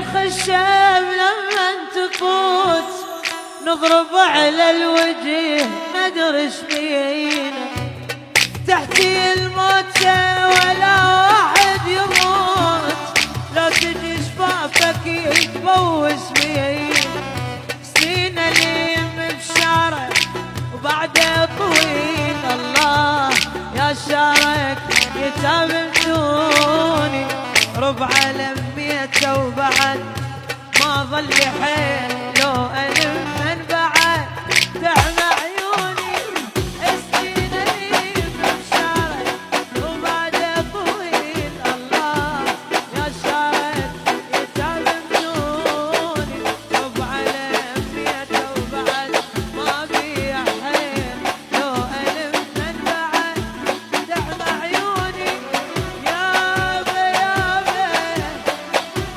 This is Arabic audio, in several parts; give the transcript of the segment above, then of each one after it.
الخشب لما تفوت نضرب على الوجه ندري شبينا، تحتي الموتى ولا واحد يموت، لو تجي شفافك يتبوس بينا، سنين اليم بشارع وبعده طويل، الله يا شارك يتابعوني، ربع لميته وبعد ما ظل حيل، لو ألم من بعد تعمى عيوني، سنين اليم بشارع وبعده طويل، الله يا شارك يتابعوني، ربع لميته وبعد ما بيع حيل، لو ألم من بعد تعمى عيوني، يابا يابا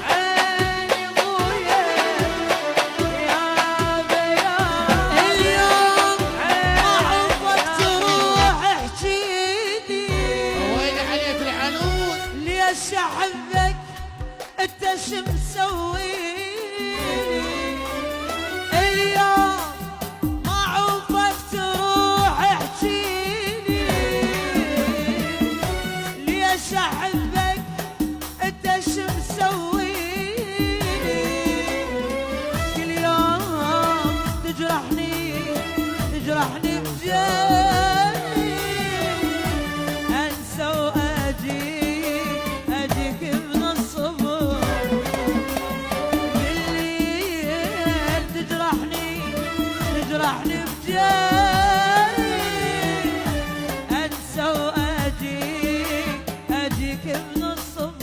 عيني ابويا، يابا يابا اليوم ما عوفك تروح احجيني، وين عليك العنود؟ ليش احبك انت شو مسويني، اليوم ما عوفك تروح احجيني، ليش احبك انت شو مسويني، كل يوم تجرحني بجاني، انسى واجيك من الصبر، بالليل تجرحني بجاني، انسى واجيك من الصبر.